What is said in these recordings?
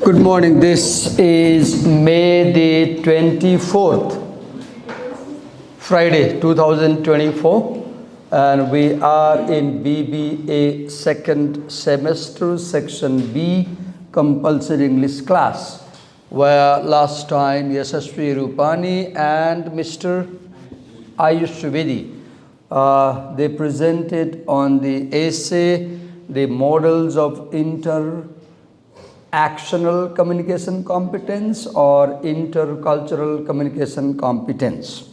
Good morning. This is May the 24th, Friday 2024, and we are in BBA second semester, section B, compulsory English class, where last time Yashasvi Rupani and Mr. Ayush Trivedi, they presented on the essay, the models of actional communication competence or intercultural communication competence.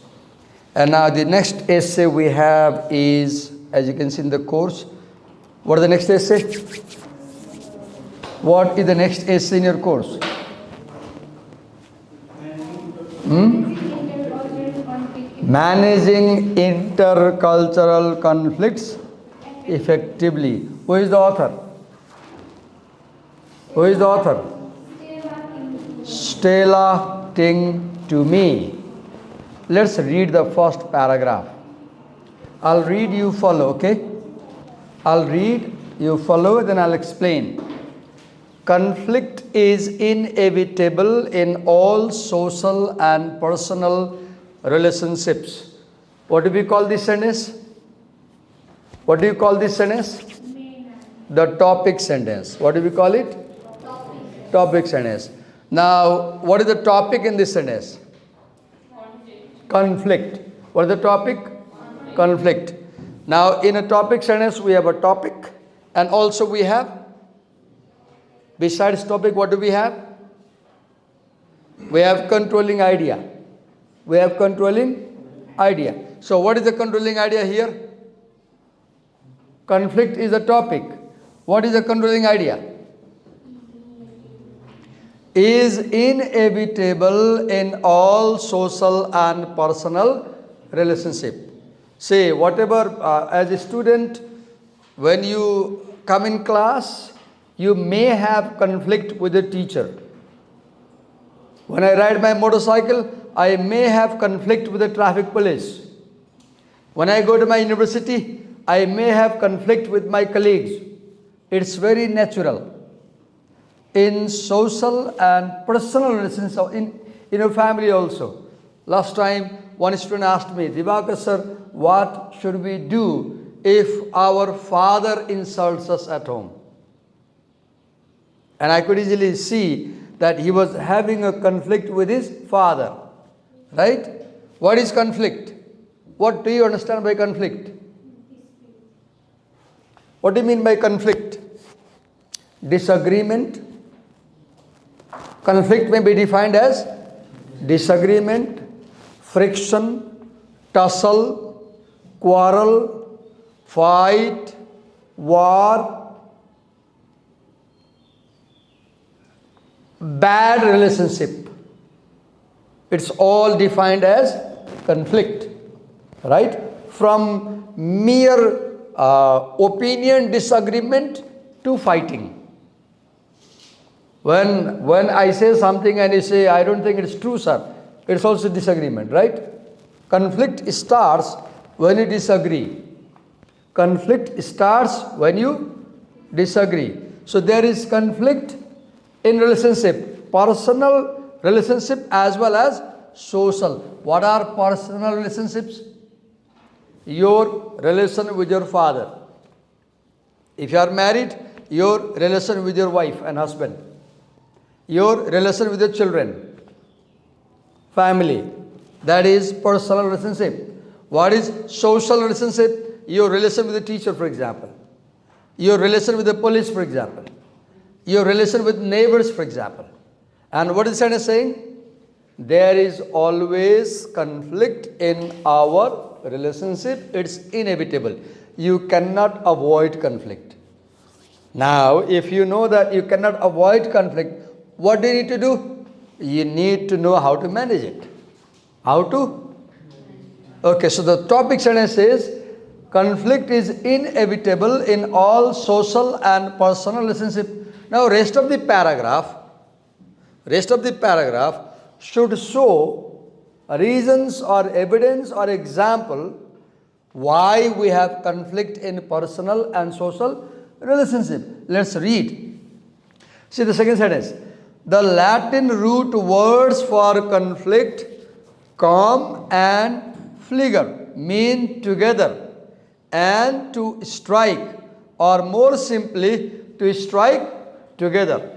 And now the next essay we have is, as you can see in the course, what is the next essay? What is the next essay in your course? Managing intercultural conflicts effectively. Who is the author? Who is the author? Stella Ting to me. Let's read the first paragraph. I'll read, you follow, okay? I'll read, you follow, then I'll explain. Conflict is inevitable in all social and personal relationships. What do we call this sentence? What do you call this sentence? The topic sentence. What do we call it? Topic sentence. Now, what is the topic in this sentence? Conflict. What is the topic? Conflict. Now, in a topic sentence, we have a topic, and also we have, besides topic, what do we have? We have controlling idea. We have controlling idea. So, what is the controlling idea here? Conflict is a topic. What is the controlling idea? Is inevitable in all social and personal relationship. Say, whatever, as a student, when you come in class, you may have conflict with the teacher. When I ride my motorcycle, I may have conflict with the traffic police. When I go to my university, I may have conflict with my colleagues. It's very natural. In social and personal relations, in your family also. Last time, one student asked me, Divakar sir, what should we do if our father insults us at home? And I could easily see that he was having a conflict with his father. Right? What is conflict? What do you understand by conflict? What do you mean by conflict? Disagreement. Conflict may be defined as disagreement, friction, tussle, quarrel, fight, war, bad relationship. It's all defined as conflict, right? From mere opinion disagreement to fighting. When I say something and you say, I don't think it's true, sir, it's also disagreement, right? Conflict starts when you disagree. Conflict starts when you disagree. So there is conflict in relationship, personal relationship as well as social. What are personal relationships? Your relation with your father. If you are married, your relation with your wife and husband. Your relation with your children, family. That is personal relationship. What is social relationship? Your relation with the teacher, for example. Your relation with the police, for example. Your relation with neighbors, for example. And what is the sentence saying? There is always conflict in our relationship. It's inevitable. You cannot avoid conflict. Now, if you know that you cannot avoid conflict, what do you need to do? You need to know how to manage it. How to? Okay, so the topic sentence says, conflict is inevitable in all social and personal relationship. Now, rest of the paragraph should show reasons or evidence or example why we have conflict in personal and social relationship. Let's read. See the second sentence. The Latin root words for conflict, calm and fligure mean together and to strike, or more simply, to strike together.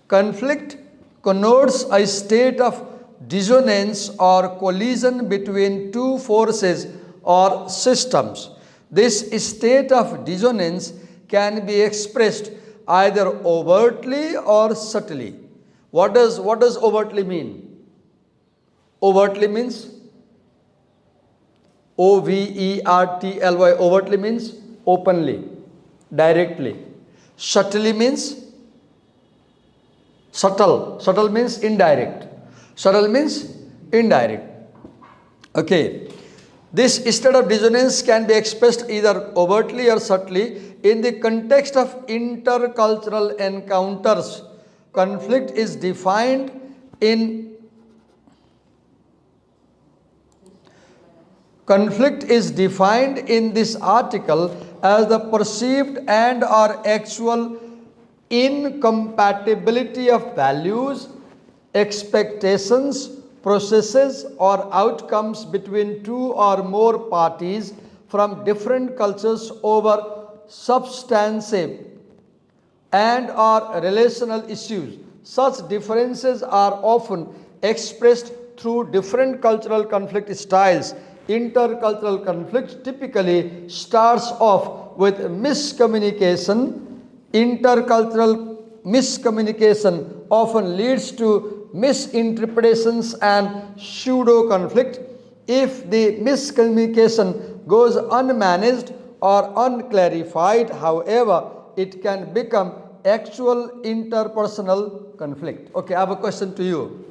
Conflict connotes a state of dissonance or collision between two forces or systems. This state of dissonance can be expressed either overtly or subtly. What does overtly mean? Overtly means overtly. Overtly means openly, directly. Subtly means subtle. Subtle means indirect. Subtle means indirect. Okay. This state of dissonance can be expressed either overtly or subtly in the context of intercultural encounters. Conflict is defined in this article as the perceived and or actual incompatibility of values, expectations, processes or outcomes between two or more parties from different cultures over substantive and or relational issues. Such differences are often expressed through different cultural conflict styles. Intercultural conflict typically starts off with miscommunication. Intercultural miscommunication often leads to misinterpretations and pseudo conflict. If the miscommunication goes unmanaged or unclarified, however, it can become actual interpersonal conflict. Okay, I have a question to you.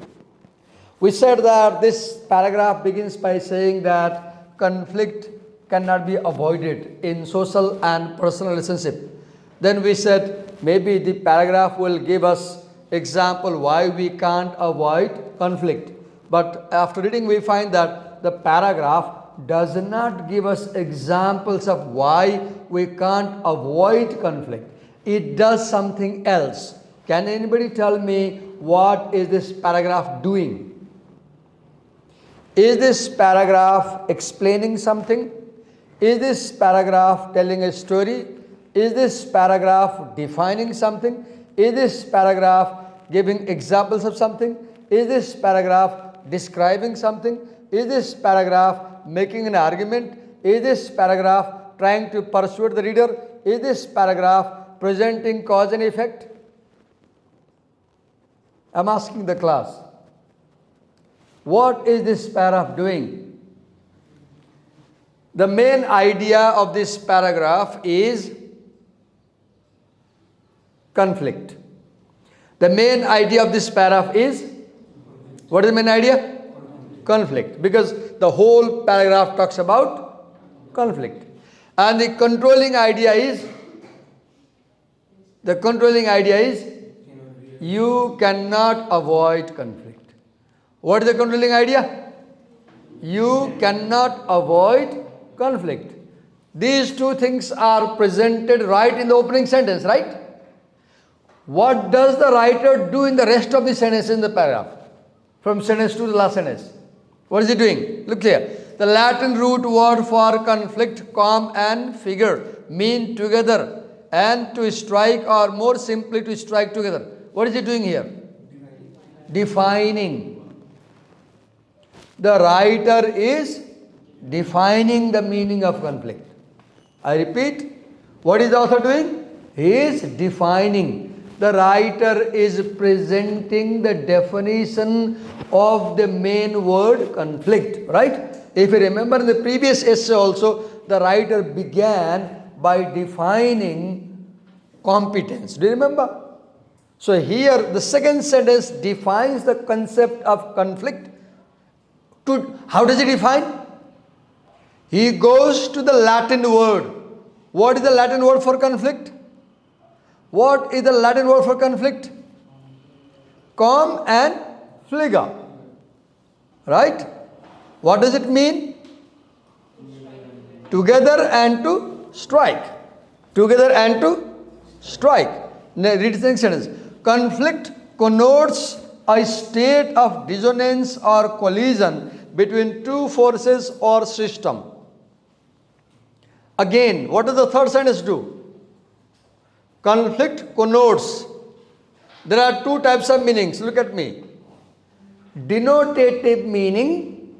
We said that this paragraph begins by saying that conflict cannot be avoided in social and personal relationship. Then we said maybe the paragraph will give us example why we can't avoid conflict. But after reading we find that the paragraph does not give us examples of why we can't avoid conflict. It does something else. Can anybody tell me what is this paragraph doing? Is this paragraph explaining something? Is this paragraph telling a story? Is this paragraph defining something? Is this paragraph giving examples of something? Is this paragraph describing something? Is this paragraph making an argument? Is this paragraph trying to persuade the reader? Is this paragraph presenting cause and effect? I'm asking the class. What is this paragraph doing? The main idea of this paragraph is conflict. The main idea of this paragraph is, what is the main idea? Conflict. Because the whole paragraph talks about conflict. And the controlling idea is you cannot avoid conflict. What is the controlling idea? You cannot avoid conflict. These two things are presented right in the opening sentence, right? What does the writer do in the rest of the sentence in the paragraph? From sentence 2 to the last sentence. What is he doing? Look here. The Latin root word for conflict, calm and figure mean together and to strike, or more simply to strike together. What is he doing here? Defining. The writer is defining the meaning of conflict. I repeat, what is the author doing? He is defining. The writer is presenting the definition of the main word conflict, right? If you remember in the previous essay also, the writer began by defining competence. Do you remember? So here the second sentence defines the concept of conflict. How does he define? He goes to the Latin word. What is the Latin word for conflict? What is the Latin word for conflict? Calm and fligure. Right? What does it mean? Together and to strike. Together and to strike. Read the next sentence. Conflict connotes a state of dissonance or collision between two forces or system. Again, what does the third sentence do? Conflict connotes. There are two types of meanings. Look at me. Denotative meaning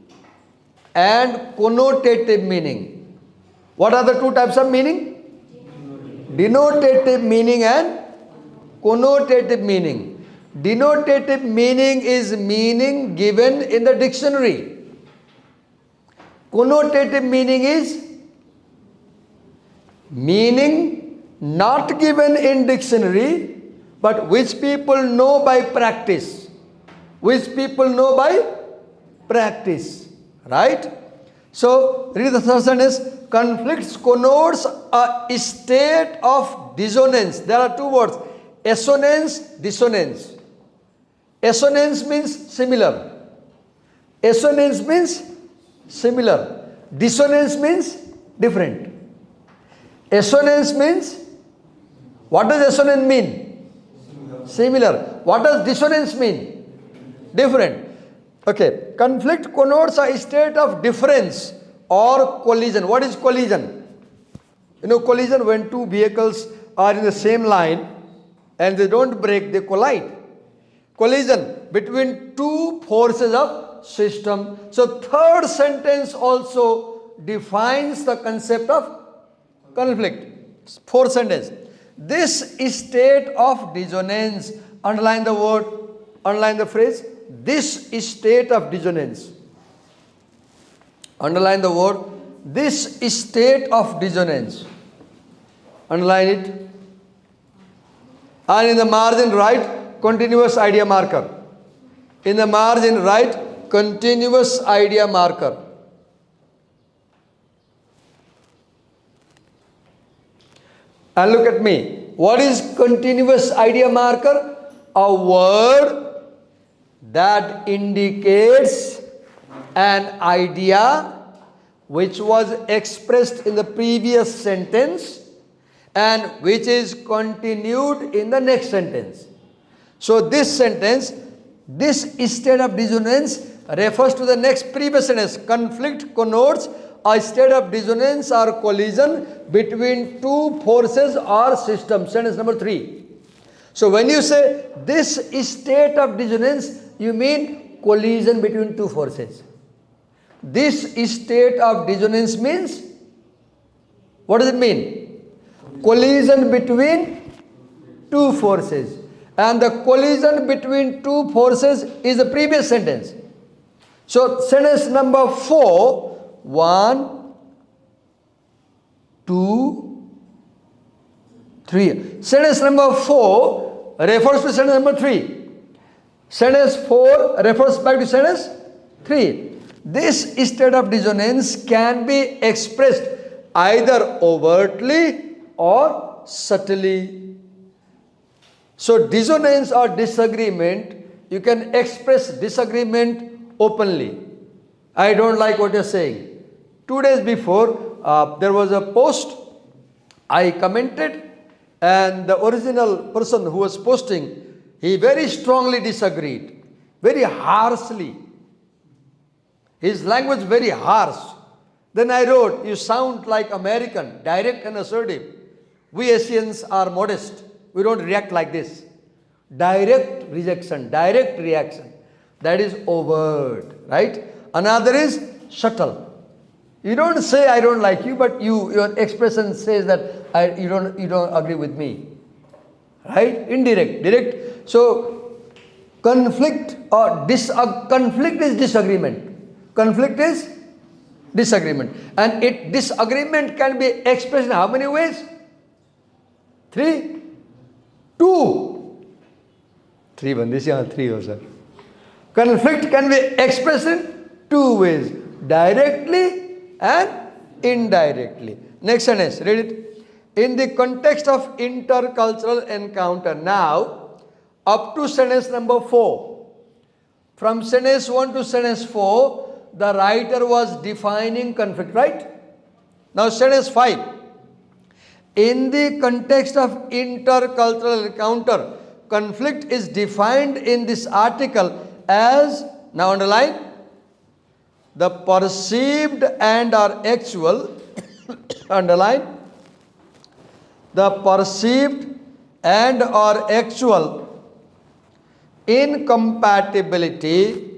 and connotative meaning. What are the two types of meaning? Denotative meaning and connotative meaning. Denotative meaning is meaning given in the dictionary. Connotative meaning is meaning not given in dictionary, but which people know by practice. Which people know by practice. Right? So, read the third sentence. Conflicts connotes a state of dissonance. There are two words. Assonance, dissonance. Assonance means similar. Assonance means similar. Dissonance means different. Assonance means, what does assonance mean? Similar. What does dissonance mean? Different. Okay. Conflict connotes a state of difference or collision. What is collision? You know, collision when two vehicles are in the same line and they don't brake, they collide. Collision between two forces of system. So third sentence also defines the concept of conflict. Fourth sentence. This state of dissonance, underline the word, underline the phrase, this state of dissonance. Underline the word, this state of dissonance. Underline it. And in the margin write continuous idea marker. In the margin write continuous idea marker. And look at me. What is continuous idea marker? A word that indicates an idea which was expressed in the previous sentence and which is continued in the next sentence. So this sentence, this state of dissonance refers to the next previous sentence. Conflict connotes a state of dissonance or collision between two forces or systems. Sentence number 3. So when you say this state of dissonance, you mean collision between two forces. This state of dissonance means, what does it mean? Collision between two forces. And the collision between two forces is the previous sentence. So sentence number 4, 1, 2, 3. Sentence number 4 refers to sentence number 3. Sentence 4 refers back to sentence 3. This state of dissonance can be expressed either overtly or subtly. So dissonance or disagreement, you can express disagreement openly. I don't like what you're saying. 2 days before, there was a post I commented, and the original person who was posting, he very strongly disagreed, very harshly. His language very harsh. Then I wrote, you sound like American, direct and assertive. We Asians are modest. We don't react like this. Direct rejection, direct reaction. That is overt, right? Another is subtle. You don't say I don't like you, but your expression says that you don't agree with me. Right? Indirect, direct. So conflict or conflict is disagreement. Conflict is disagreement. And disagreement can be expressed in how many ways? 3? 2. 3 bandis, 3 sir. Conflict can be expressed in 2 ways. Directly and indirectly. Next sentence, read it. In the context of intercultural encounter, now up to sentence number 4. From sentence 1 to sentence 4, the writer was defining conflict, right? Now sentence 5. In the context of intercultural encounter, conflict is defined in this article as, now underline, the perceived and or actual, underline, the perceived and or actual incompatibility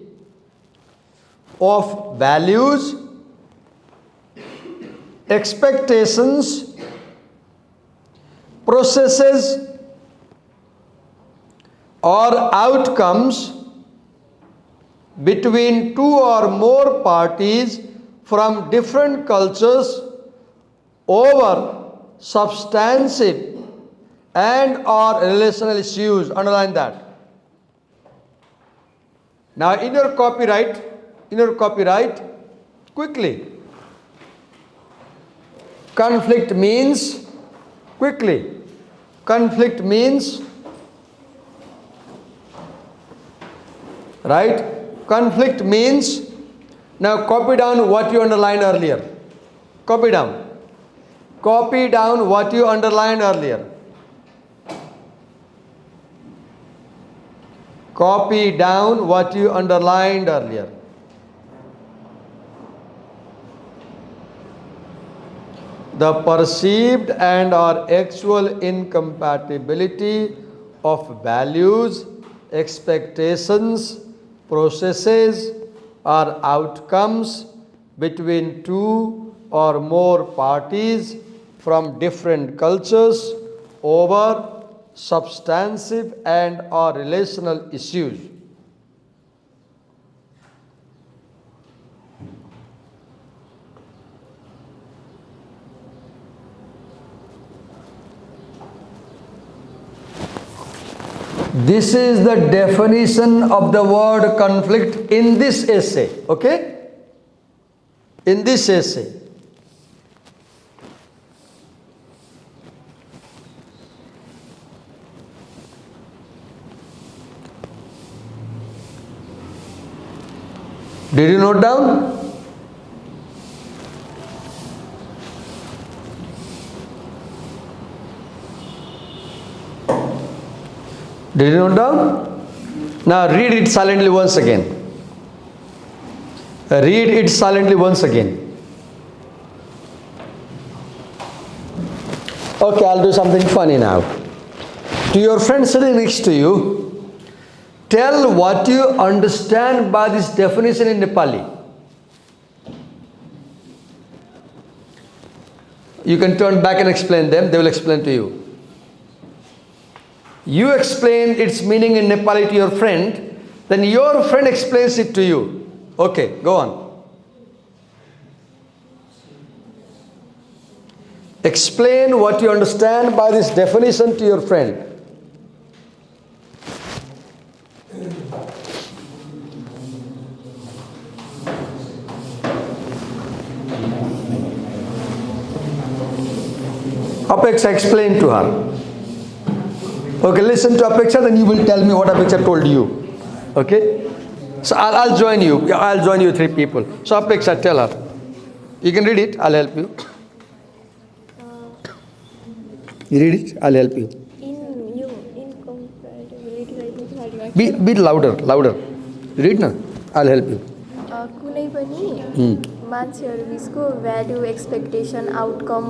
of values, expectations, processes, or outcomes between two or more parties from different cultures over substantive and or relational issues. Underline that. Now in your copyright, quickly. Conflict means, quickly, conflict means, right? Conflict means, now copy down what you underlined earlier. Copy down. Copy down what you underlined earlier. Copy down what you underlined earlier. The perceived and or actual incompatibility of values, expectations, processes, or outcomes between two or more parties from different cultures over substantive and or relational issues. This is the definition of the word conflict in this essay, okay? In this essay. Did you note down? Did you note down? Now read it silently once again. Read it silently once again. Okay, I'll do something funny now. To your friend sitting next to you, tell what you understand by this definition in Nepali. You can turn back and explain them, they will explain to you. You explain its meaning in Nepali to your friend, then your friend explains it to you. Okay, go on. Explain what you understand by this definition to your friend. Apeksha, explain to her. Okay, listen to Apeksha, then you will tell me what Apeksha told you. Okay? So I'll join you. I'll join you, three people. So Apeksha, tell her. You can read it. I'll help you. You read it. I'll help you. Be louder. Read na. I'll help you. कुनै पनि मान्छेहरु बीचको value expectation outcome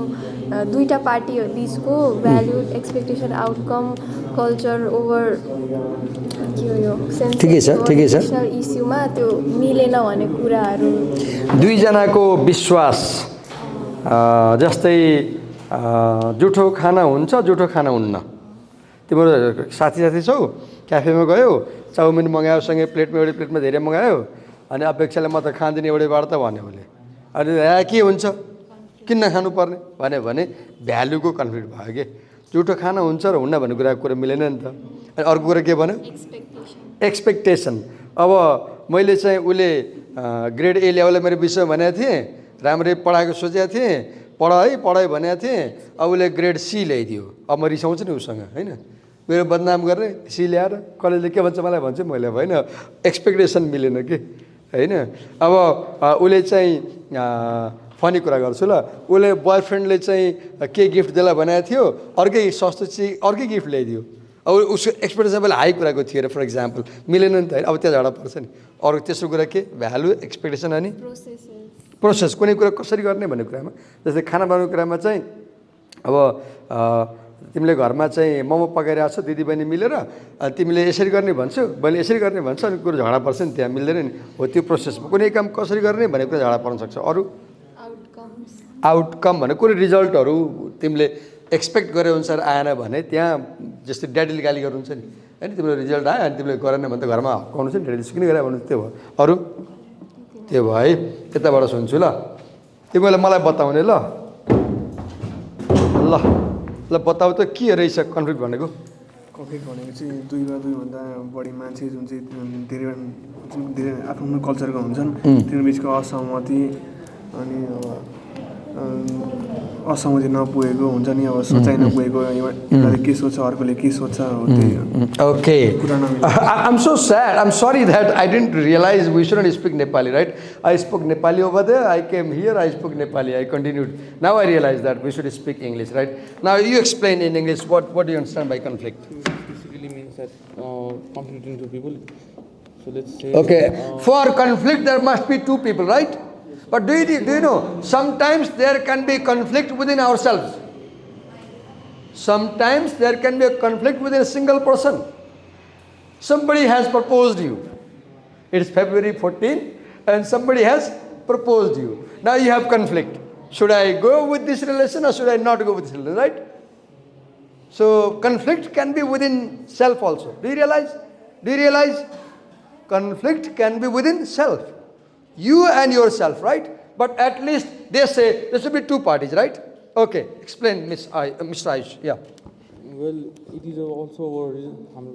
दुईटा पार्टीहरु बीचको value expectation outcome culture over के हो यो ठिकै छ इस्युमा त्यो मिलेन भन्ने कुराहरु दुई जनाको विश्वास जस्तै जुठो खाना हुन्छ जुठो खाना हुन्न तिम्रो साथी छौ क्याफेमा गयो चाउमिन मगायो सँगै प्लेटमा एउटै प्लेटमा धेरै मगायो अनि अपेक्षाले म त खाँदिन एउटै बार त भन्यो उसले अनि के हुन्छ किन खानु पर्ने भने भ्यालुको कन्फ्लिक्ट भयो के जुठो खाना हुन्छ र हुन्न भन्ने कुरा मिलेन नि त अनि अर्को कुरा के भन्यो एक्सपेक्टेसन अब मैले चाहिँ उले ग्रेड ए लेभलमा मेरो विषय भनेको थिएँ राम्रै पढाएको सोचेको थिएँ पढाइ भनेको थिएँ अब उसले ग्रेड सी ल्याइदियो अब म रिसाउँछु नि उसँग हैन मेरो बदनाम गर्ने सी ल्याएर कलेजले के भन्छ मलाई भन्छ मैले अब हैन एक्सपेक्टेसन मिलेन के हैन अब उसले चाहिँ फनी कुरा गर्छु ल उसले बोयफ्रेन्डले चाहिँ के गिफ्ट देला भनेको थियो अर्कै सस्तो चिज अर्कै गिफ्ट ल्याइदियो अब उसको एक्सपेक्टेसन मैले हाई कुराको थियो अरे फर इक्जाम्पल मिलेन नि त होइन अब त्यहाँ झगडा पर्छ नि अरू तेस्रो कुरा के भ्यालु एक्सपेक्टेसन अनि प्रोसेस कुनै कुरा कसरी गर्ने भन्ने कुरामा जस्तै खाना बनाउने कुरामा चाहिँ अब तिमीले घरमा चाहिँ मोमो पकाइरहेको छौ दिदीबहिनी मिलेर तिमीले यसरी गर्ने भन्छौ बहिनी यसरी गर्ने भन्छ अनि कुरो झगडा पर्छ नि त्यहाँ मिल्दैन नि हो त्यो प्रोसेसमा कुनै काम कसरी गर्ने भन्ने कुरा झगडा पर्न सक्छ अरू आउटकम भने कुनै रिजल्टहरू तिमीले एक्सपेक्ट गरे अनुसार आएन भने त्यहाँ जस्तै ड्याडीले गाली गर्नुहुन्छ नि होइन तिम्रो रिजल्ट आयो अनि तिमीले गरेन भने त घरमा हप्काउनु छ नि ड्याडीले किन गरे भन्नु त्यो भयो अरू त्यो भयो है यताबाट सुन्छु ल तिमीले मलाई बताउने ल ल ल बताऊ त के रहेछ कन्फ्लिक्ट भनेको कन्फ्लिक्ट भनेको चाहिँ दुई वा दुईभन्दा बढी मान्छे जुन चाहिँ धेरै आफ्नो कल्चरको हुन्छन् तिनीहरू बिचको असहमति अनि असहमति नपुगेको हुन्छ नि अब सोचाइ नपुगेको एउटाले के सोच्छ अर्कोले के सोच्छ okay I'm so sad I'm sorry that I didn't realize we shouldn't speak Nepali right I spoke Nepali over there I came here I spoke Nepali I continued now I realize that we should speak English right now you explain in English what do you understand by conflict basically means that conflict between two people so let's say okay for conflict there must be two people right but do you know sometimes there can be conflict within ourselves sometimes there can be a conflict within a single person somebody has proposed you it's February 14 and somebody has proposed you now you have conflict should I go with this relation or should I not go with this relation right so conflict can be within self also do you realize conflict can be within self you and yourself right but at least they say there should be two parties right okay explain Mr. Aish yeah well it is also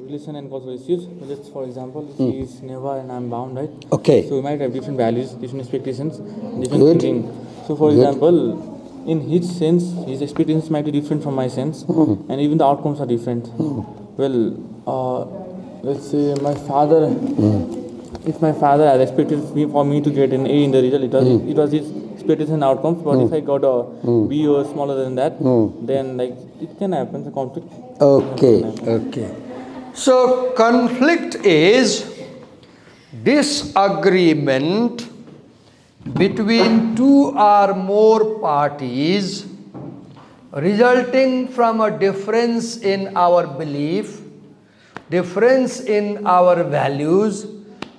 relation and cultural issues just for example he is Neva and I'm bound right okay so we might have different values different expectations different thinking so for example in his sense his expectations might be different from my sense and even the outcomes are different well let's say my father if my father had expected for me to get an A in the result, it was his expectation and outcomes. But if I got a B or smaller than that, then like it can happen. The conflict. Okay. So conflict is disagreement between two or more parties, resulting from a difference in our belief, difference in our values.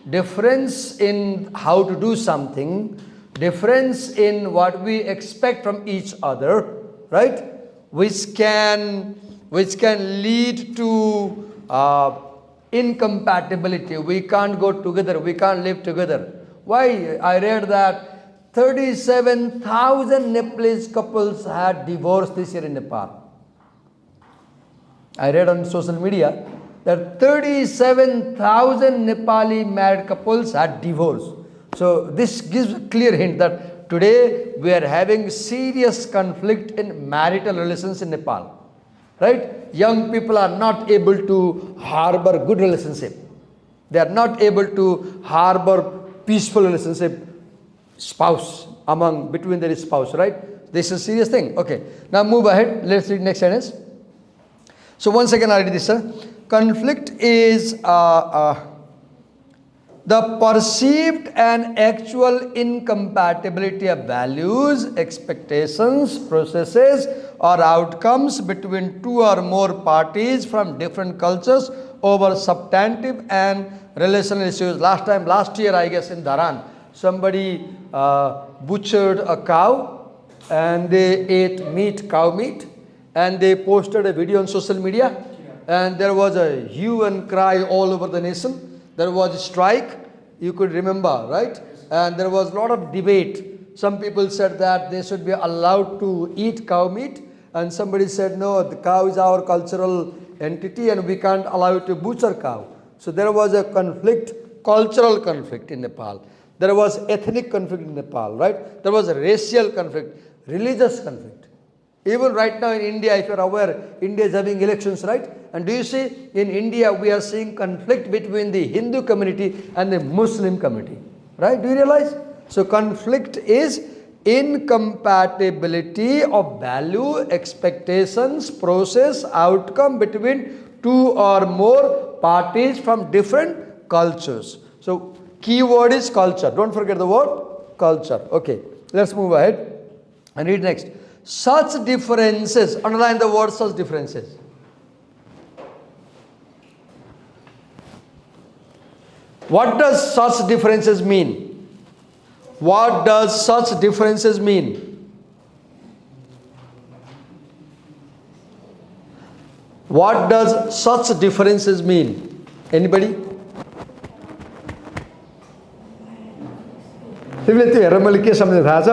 Difference in how to do something, difference in what we expect from each other, right? Which can lead to incompatibility. We can't go together. We can't live together. Why? I read that 37,000 Nepalese couples had divorced this year in Nepal. I read on social media that 37,000 Nepali married couples had divorced. So this gives a clear hint that today we are having serious conflict in marital relations in Nepal. Right? Young people are not able to harbor good relationship. They are not able to harbor peaceful relationship between their spouse, right? This is a serious thing. Okay. Now move ahead. Let's read next sentence. So once again I read this, sir. Conflict is the perceived and actual incompatibility of values, expectations, processes, or outcomes between two or more parties from different cultures over substantive and relational issues. Last year, I guess in Dharan, somebody butchered a cow and they ate cow meat, and they posted a video on social media. And there was a hue and cry all over the nation. There was a strike, you could remember, right? And there was a lot of debate. Some people said that they should be allowed to eat cow meat, and somebody said, no, the cow is our cultural entity and we can't allow you to butcher cow. So there was a conflict, cultural conflict in Nepal. There was ethnic conflict in Nepal, right? There was a racial conflict, religious conflict. Even right now in India, if you are aware, India is having elections, right? And do you see, in India, we are seeing conflict between the Hindu community and the Muslim community, right? Do you realize? So conflict is incompatibility of value, expectations, process, outcome between two or more parties from different cultures. So keyword is culture. Don't forget the word culture. Okay, let's move ahead and read next. Such differences, underline the word such differences. What does such differences mean? What does such differences mean? What does such differences mean? Anybody? तिमीले त्यो हेर मैले के सम्झेँ थाहा छ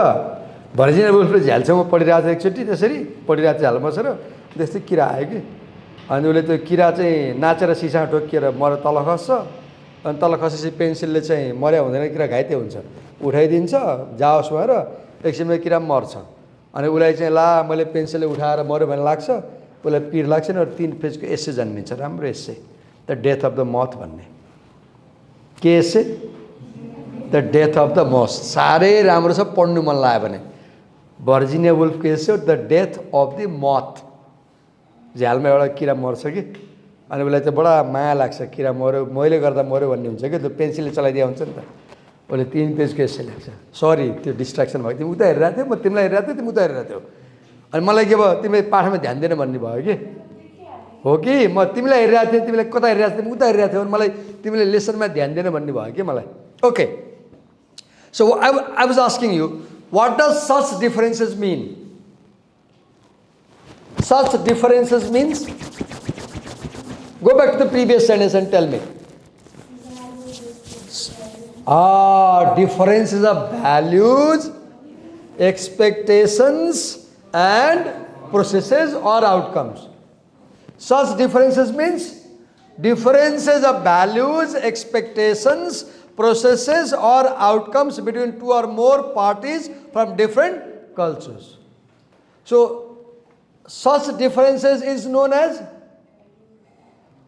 Virginia वुल्फले झ्यालछेउमा पढिरहेको छ एकचोटि त्यसरी पढिरहेको छ झ्यालमा बसेर त्यस्तै किरा आयो कि अनि उसले त्यो किरा चाहिँ नाचेर सिसामा ठोकिएर मर तल खस्छ अनि तल खसेपछि पेन्सिलले चाहिँ मर्या हुँदैन किरा घाइते हुन्छ उठाइदिन्छ जाओस् भनेर एकछिनमा किरा मर्छ अनि उसलाई चाहिँ ला मैले पेन्सिलले उठाएर मऱ्यो भन्ने लाग्छ उसलाई पिर लाग्छ नि 3 पेजको एस्से जन्मिन्छ राम्रो एस्से द डेथ अफ द मथ भन्ने के एस्से द डेथ अफ द मथ साह्रै राम्रो छ पढ्नु मन लाग्यो भने भर्जिनिया वुल्फ के एस्से द डेथ अफ द मथ झ्यालमा एउटा किरा मर्छ कि अनि उसलाई चाहिँ बडा माया लाग्छ किरा मऱ्यो मैले गर्दा मऱ्यो भन्ने हुन्छ कि त्यो पेन्सिलले चलाइदिया हुन्छ नि त उसले 3 पेजको एस्से लेख्छ सरी त्यो डिस्ट्र्याक्सन भयो तिमी उता हेरिरहेको थियौ म तिमीलाई हेरिरहेको थिएँ तिमी उता हेरिरहेको थियौ अनि मलाई के भयो तिमीले पाठमा ध्यान दिएन भन्ने भयो कि हो कि म तिमीलाई हेरिरहेको थिएँ तिमीलाई कता हेरिरहेको थियौ उता हेरिरहेको थियौ मलाई तिमीले लेसनमा ध्यान दिएन भन्ने भयो कि मलाई okay so I was asking you what does such differences mean? Such differences means go back to the previous sentence and tell me. Differences of values, expectations and processes or outcomes. Such differences means differences of values, expectations, processes or outcomes between two or more parties from different cultures. So such differences is known as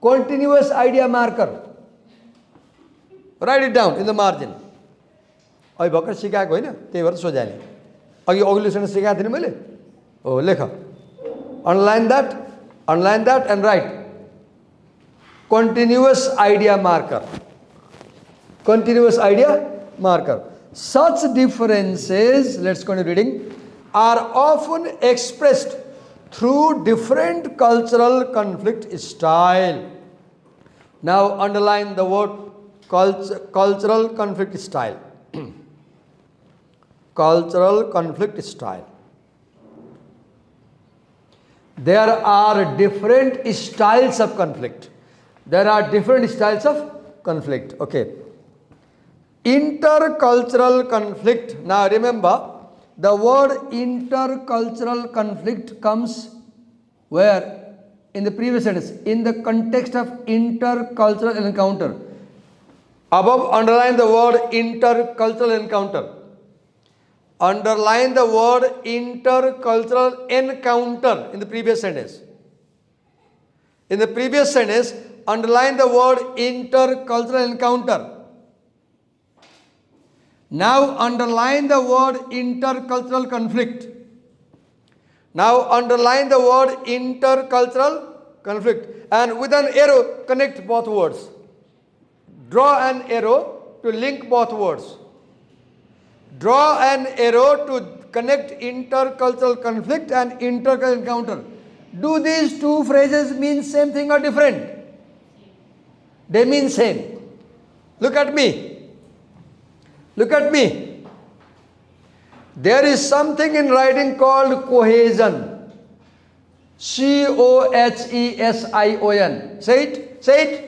continuous idea marker. Write it down in the margin. अघि भर्खर सिकाएको होइन त्यही भएर सोझ्याएँ अघि अघिल्लो sentence सिकाएको थिएँ मैले हो लेख underline that and write continuous idea marker. Continuous idea marker. Such differences, let's continue reading, are often expressed through different cultural conflict style. Now underline the word cultural conflict style. Cultural conflict style. There are different styles of conflict. There are different styles of conflict. Okay. Intercultural conflict. Now remember, the word intercultural conflict comes where? In the previous sentence, in the context of intercultural encounter. Above, underline the word intercultural encounter. Underline the word intercultural encounter in the previous sentence. In the previous sentence, underline the word intercultural encounter. Now underline the word intercultural conflict. Now underline the word intercultural conflict and with an arrow connect both words. Draw an arrow to link both words. Draw an arrow to connect intercultural conflict and intercultural encounter. Do these two phrases mean same thing or different? They mean same. Look at me. Look at me. There is something in writing called cohesion. C-O-H-E-S-I-O-N. Say it. Say it.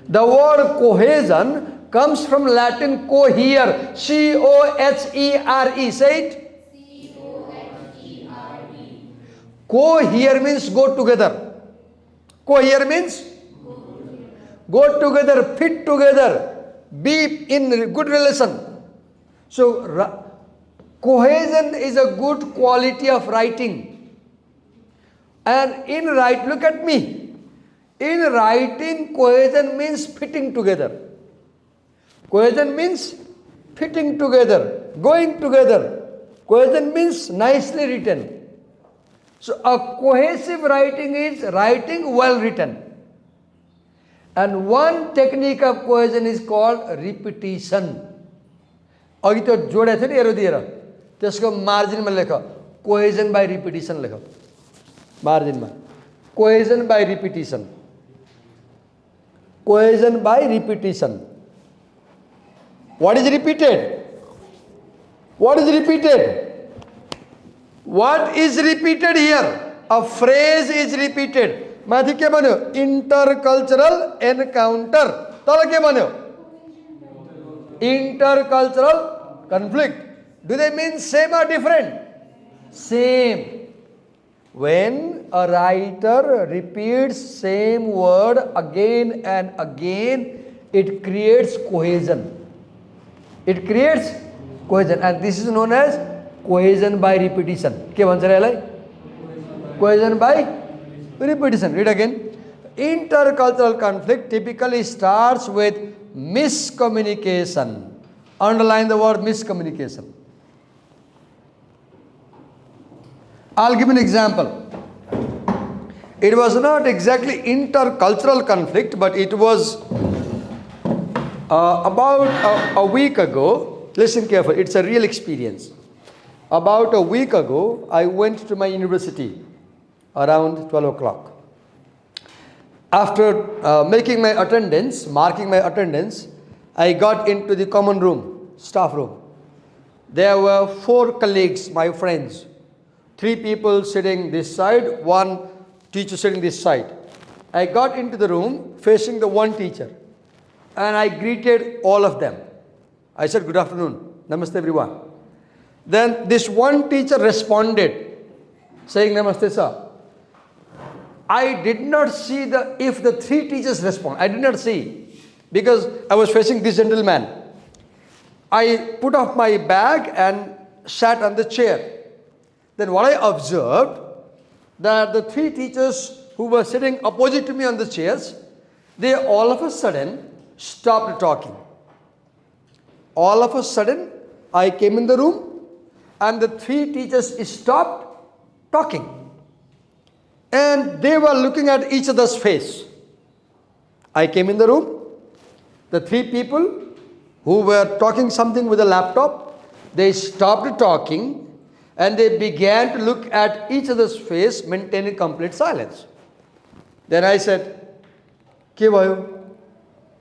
The word cohesion comes from Latin cohere. C-O-H-E-R-E. Say it. Cohere means go together. Cohere means go together, fit together, be in good relation. So cohesion is a good quality of writing. And in look at me. In writing, cohesion means fitting together. Cohesion means fitting together, going together. Cohesion means nicely written. So a cohesive writing is writing well written. And one technique of cohesion is called repetition. अघि त्यो जोडेको थियो नि arrow दिएर त्यसको मार्जिनमा लेख cohesion by repetition लेख मार्जिनमा cohesion by repetition cohesion by repetition What is repeated? What is repeated? What is repeated here? A phrase is repeated. माथि के भन्यो intercultural encounter तल के भन्यो intercultural conflict. Do they mean same or different? Same. When a writer repeats same word again and again, it creates cohesion. It creates cohesion, and this is known as cohesion by repetition. के भन्छ र यसलाई? Cohesion by repetition. Read again. Intercultural conflict typically starts with miscommunication. Underline the word miscommunication. I'll give an example. It was not exactly intercultural conflict, but it was about a week ago. Listen carefully, it's a real experience. About a week ago, I went to my university around 12 o'clock. After making my attendance, marking my attendance, I got into the common room, staff room. There were 4 colleagues, my friends. 3 people sitting this side, 1 teacher sitting this side. I got into the room facing the one teacher and I greeted all of them. I said, good afternoon, namaste everyone. Then this one teacher responded saying, namaste sir. I did not see if the 3 teachers respond. I did not see because I was facing this gentleman. I put off my bag and sat on the chair. Then what I observed that the 3 teachers who were sitting opposite to me on the chairs, they all of a sudden stopped talking. All of a sudden, I came in the room and the 3 teachers stopped talking. And they were looking at each other's face. I came in the room. The 3 people who were talking something with a laptop, they stopped talking and they began to look at each other's face, maintaining complete silence. Then I said, के भयो?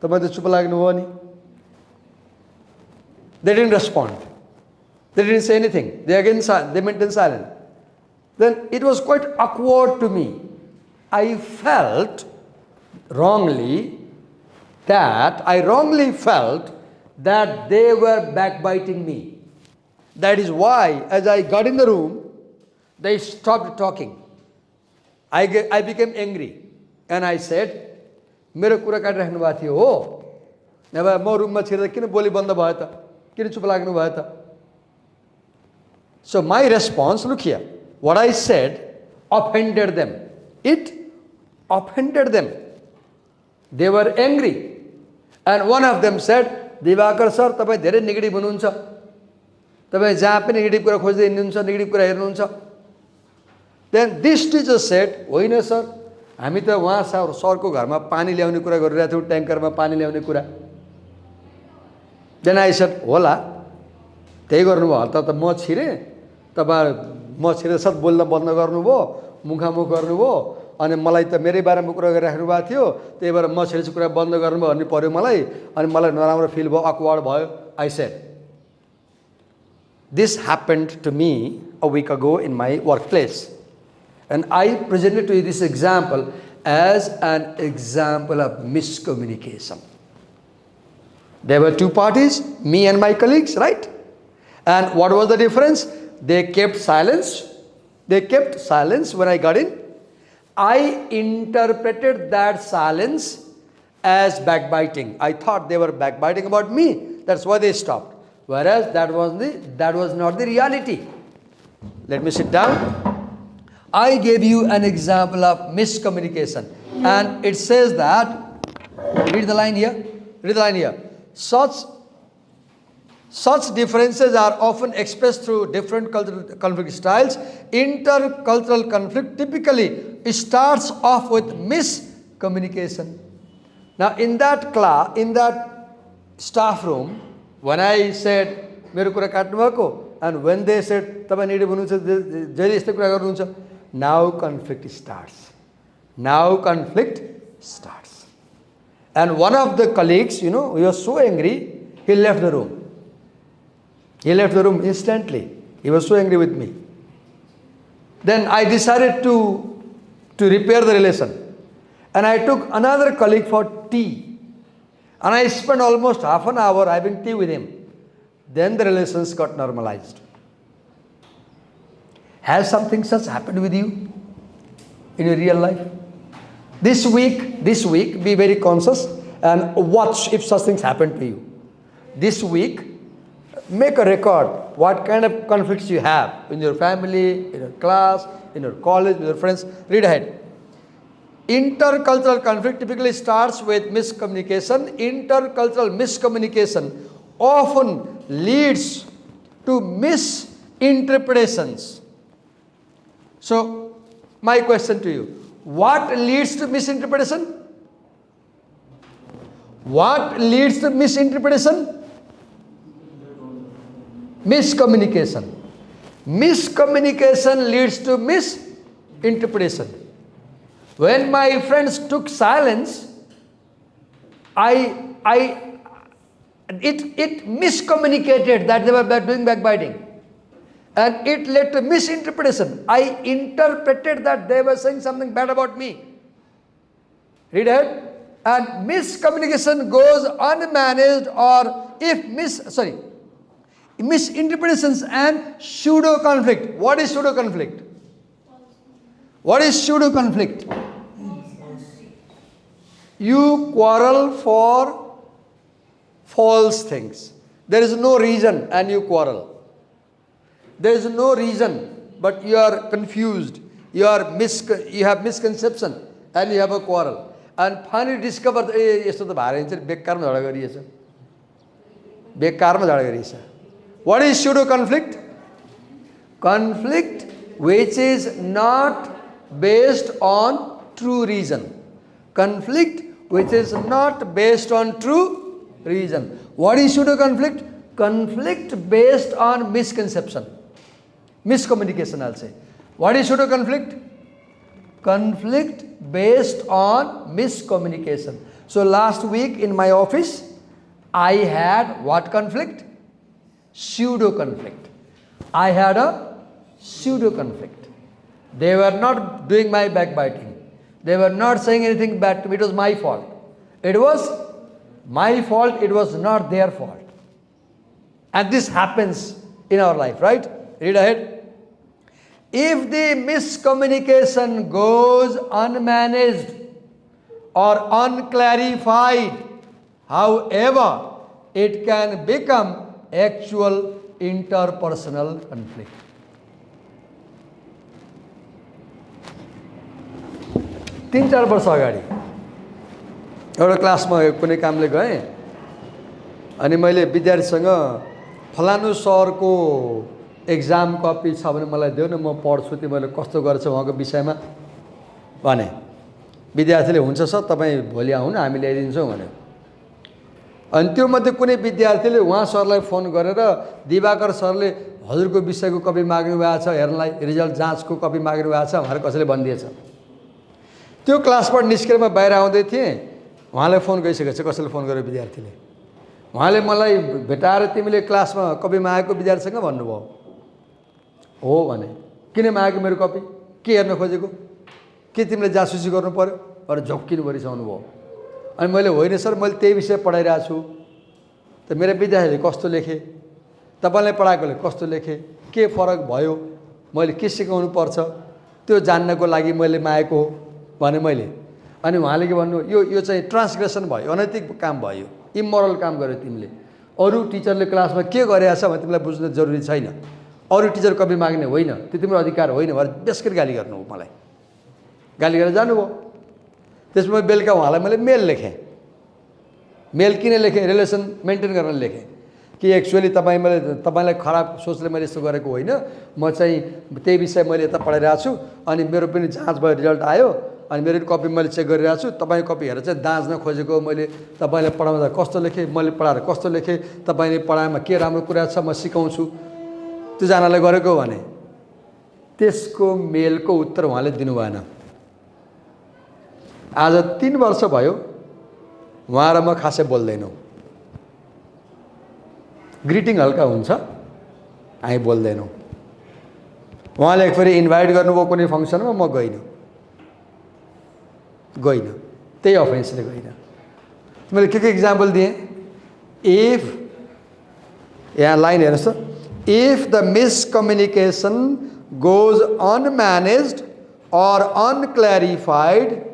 तपाईं त चुप लाग्नुभयो नि? They didn't respond. They didn't say anything. They maintained silence. Then it was quite awkward to me. I felt wrongly that they were backbiting me. That is why, as I got in the room, they stopped talking. I became angry and I said, मेरो कुरा काटिराख्नु भएको थियो हो नभए म रुममा छिर्दा किन बोली बन्द भयो त किन चुप लाग्नु भयो त So my response, look here, what I said offended them. It offended them. They were angry. And one of them said, Diwakar sir तपाईं धेरै नेगेटिभ हुनुहुन्छ तपाईं जहाँ पनि नेगेटिभ कुरा खोज्दै हिँड्नुहुन्छ नेगेटिभ कुरा हेर्नुहुन्छ Then this teacher said, होइन सर हामी त वहाँ सरको घरमा पानी ल्याउने कुरा गरिरहेका थियौँ ट्याङ्करमा पानी ल्याउने कुरा Then I said, होला त्यही गर्नुभयो त म छिरेँ तपाईँ म छिरेर सत बोल्न बन्द गर्नुभयो मुखामुख गर्नुभयो अनि मलाई त मेरै बारेमा कुरा गरिराख्नु भएको थियो त्यही भएर म छिरेपछि कुरा बन्द गर्नुभयो भन्ने पर्यो मलाई अनि मलाई नराम्रो फिल भयो अक्वर्ड भयो I said This happened to me a week ago in my workplace. And I presented to you this example as an example of miscommunication. There were 2 parties, me and my colleagues, right? And what was the difference? They kept silence. They kept silence when I got in. I interpreted that silence as backbiting. I thought they were backbiting about me. That's why they stopped. Whereas that was not the reality. Let me sit down. I gave you an example of miscommunication. And it says that, read the line here. Such Such differences are often expressed through different cultural conflict styles. Intercultural conflict typically starts off with miscommunication. Now, in that class, in that staff room, when I said, "मेरो कुरा काट्नु भएको," and when they said, "तपाईं native हुनुहुन्छ, जहिले यस्तै कुरा गर्नुहुन्छ," now conflict starts. Now conflict starts. And one of the colleagues, he was so angry, he left the room. He left the room instantly. He was so angry with me. Then I decided to repair the relation. And I took another colleague for tea. And I spent almost half an hour having tea with him. Then the relations got normalized. Has something such happened with you in your real life? This week, be very conscious and watch if such things happen to you. This week, make a record what kind of conflicts you have in your family, in your class, in your college, with your friends. Read ahead. Intercultural conflict typically starts with miscommunication. Intercultural miscommunication often leads to misinterpretations. So, my question to you, what leads to misinterpretation? What leads to misinterpretation? Miscommunication. Miscommunication leads to misinterpretation. When my friends took silence, it miscommunicated that they were doing backbiting. And it led to misinterpretation. I interpreted that they were saying something bad about me. Read ahead. And miscommunication goes unmanaged, or misinterpretations and pseudo conflict. What is pseudo conflict? What is pseudo conflict? You quarrel for false things. There is no reason and you quarrel. There is no reason, but you are confused. You have misconception and you have a quarrel. And finally discover, यस्तो त भारे बेकारमा झगडा गरिएछ. बेकारमा झगडा गरिएछ. What is pseudo conflict? Conflict which is not based on true reason. Conflict which is not based on true reason. What is pseudo conflict? Conflict based on misconception. Miscommunication, I'll say. What is pseudo conflict? Conflict based on miscommunication. So last week in my office, I had what conflict? Pseudo conflict. I had a pseudo conflict. They were not doing my backbiting. They were not saying anything bad to me. It was my fault. It was my fault. It was not their fault. And this happens in our life, right? Read ahead. If the miscommunication goes unmanaged or unclarified, however, it can become actual interpersonal conflict. तीन चार वर्ष अगाडि एउटा क्लासमा कुनै कामले गएँ अनि मैले विद्यार्थीसँग फलानु सरको एक्जाम कपी छ भने मलाई देऊ न, म पढ्छु, तिमीले कस्तो गर्छ उहाँको विषयमा भने। विद्यार्थीले हुन्छ सर तपाईँ भोलि आउनु हामी ल्याइदिन्छौँ भन्यो। अनि त्यो मध्ये कुनै विद्यार्थीले उहाँ सरलाई फोन गरेर दिवाकर सरले हजुरको विषयको कपी माग्नु भएको छ हेर्नलाई, रिजल्ट जाँचको कपी माग्नु भएको छ भनेर कसैले भनिदिएछ। त्यो क्लासबाट निस्केर म बाहिर आउँदै थिएँ, उहाँलाई फोन गरिसकेको छ, कसैले फोन गर्यो विद्यार्थीले। उहाँले मलाई भेटाएर तिमीले क्लासमा कपी मागेको विद्यार्थीसँग भन्नुभयो। हो भने, किन मागेको मेरो कपी, के हेर्न खोजेको, के तिमीले जासुसी गर्नु पर्यो भनेर झोक्किनु परिसक्नु भयो। अनि मैले होइन सर मैले त्यही विषय पढाइरहेको छु, त मेरो विद्यार्थीले कस्तो लेखे, तपाईँले पढाएकोले कस्तो लेखे, के फरक भयो, मैले के सिकाउनु पर्छ त्यो जान्नको लागि मैले मागेको हो भने मैले। अनि उहाँले के भन्नु, यो चाहिँ ट्रान्सग्रेसन भयो, अनैतिक काम भयो, इमोरल काम गर्यो तिमीले। अरू टिचरले क्लासमा के गरेछ भने तिमीलाई बुझ्न जरुरी छैन, अरू टिचर कपी माग्ने होइन, त्यो तिम्रो अधिकार होइन भनेर बेसकरी गाली गर्नु हो मलाई। गाली गरेर जानुभयो। त्यसमा बेलुका उहाँलाई मैले मेल लेखेँ। मेल किन लेखेँ? रिलेसन मेन्टेन गर्न लेखेँ। कि एक्चुअली तपाईँलाई खराब सोचले मैले यस्तो गरेको होइन, म चाहिँ त्यही विषय मैले यता पढाइरहेको छु अनि मेरो पनि जाँच भयो, रिजल्ट आयो अनि मेरो कपी मैले चेक गरिरहेको छु, तपाईँको कपी हेरेर चाहिँ दाँच्न खोजेको मैले तपाईँलाई पढाउँदा कस्तो लेखेँ, मैले पढाएर कस्तो लेखेँ, तपाईँले पढाएमा के राम्रो कुरा छ म सिकाउँछु, त्यो जनाले गरेको भने त्यसको मेलको उत्तर उहाँले दिनु भएन। आज 3 वर्ष भयो उहाँ र म खासै बोल्दैनौँ, ग्रिटिङ हल्का हुन्छ, हामी बोल्दैनौँ। उहाँले एकफेरि इन्भाइट गर्नुभयो कुनै फङ्सनमा, म गइनँ, त्यही अफेन्सले गइनँ। मैले के इक्जाम्पल दिएँ, इफ यहाँ लाइन हेर्नुहोस् त, if the miscommunication goes unmanaged or unclarified,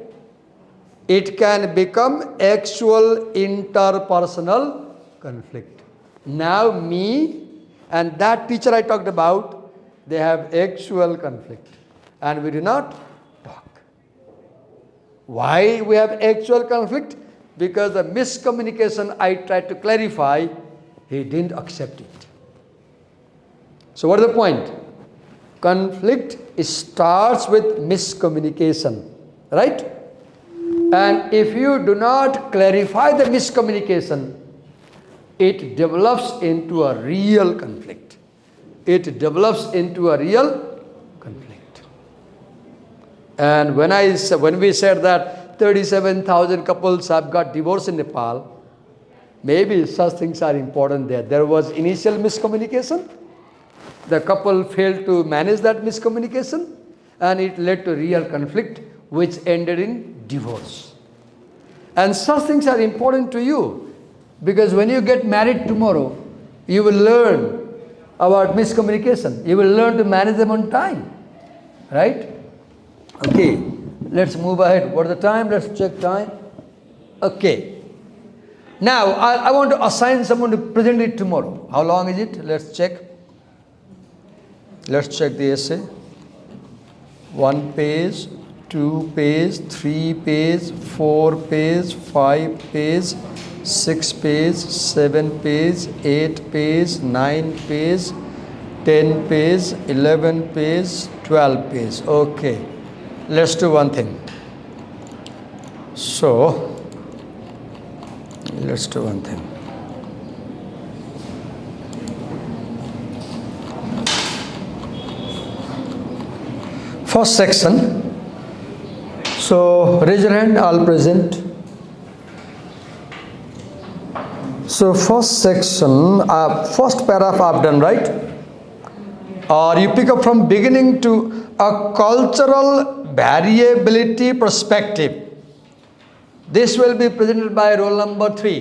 it can become actual interpersonal conflict. Now me and that teacher I talked about, they have actual conflict and we do not talk. Why we have actual conflict? Because the miscommunication I tried to clarify, he didn't accept it. So what is the point? Conflict starts with miscommunication, right? And if you do not clarify the miscommunication, it develops into a real conflict. It develops into a real conflict. And when we said that 37,000 couples have got divorced in Nepal, maybe such things are important there. There was initial miscommunication. The couple failed to manage that miscommunication and it led to real conflict which ended in divorce. And such things are important to you because when you get married tomorrow, you will learn about miscommunication. You will learn to manage them on time. Right? Okay, let's move ahead. What is the time? Let's check time. Okay. Now, I want to assign someone to present it tomorrow. How long is it? Let's check. Let's check the essay. 1 page, 2 page, 3 page, 4 page, 5 page, 6 page, 7 page, 8 page, 9 page, 10 page, 11 page, 12 page. Okay, let's do one thing. So, let's do one thing. First section. So raise your hand, all present. So first section, first paragraph I've done, right? Or you pick up from beginning to a cultural variability perspective. This will be presented by roll number 3.